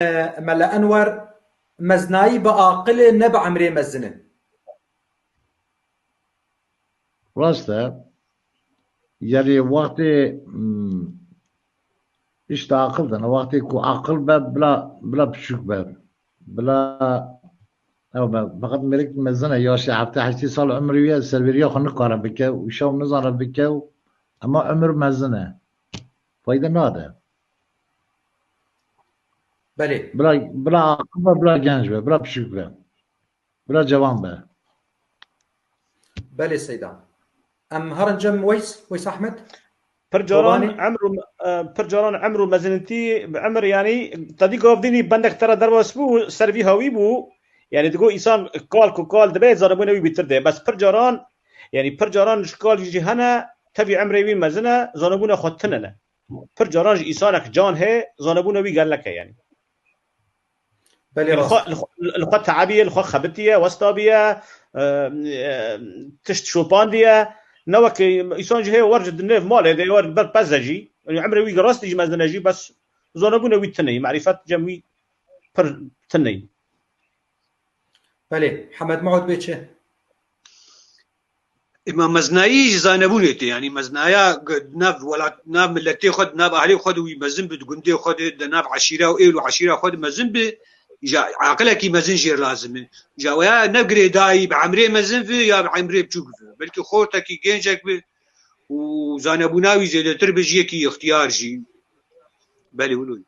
ملا انور مزنایی با عاقل نب عمري مزنه راسته يعني وقتی ايش عقل ده وقتی کو عقل بلا بشوك بلا او فقط مريك مزنه ياشي حتى 8 سال عمري ويا السربيريا خو نقاره بك وشو نظره بك اما عمر مزنه فايده ناده بله بلا عقل بلا جنج بلا بشوك بلا جوان بله سيدان ام هرنجم ويس احمد پرجاران قوباني عمرو پرجاران عمرو مزنتي عمر يعني تدي قافديني بندك ترى درباس بو سرفي هاوي بو يعني تقول انسان كال دبي زربونه وي بترده بس پرجاران يعني پرجاران شكال يجي هنا تبي عمري وي مزنه زنبونه خدتننا پرجاران انسانك جان هي زنبونه وي قال لك يعني بله راست الخ تعبيه الخ خبتيه وسطابيه تشت شوبانديه نوك انسان جه ورجد النيف مال هذا ورد بزجي يعني عمري وي راست يجي مزنجي بس زنبونه وي تني معرفه جموي پر تني بله حمد معود بيتشه اما مزنایی زانبونیتی يعني مزنايا ناف ولا ناف ملتي خد ناف اهلي خد ويمزن بدقندي خد ناف عشيره وايل وعشيره خد مزن ب جا عقلك مزن جير لازم جا ويا نقري داي بعمري مزن في يا بعمري بشوف بلكي خورتك جنجك ب وزانبوناوي زيادتر بجيكي اختيار جي بالي ولوي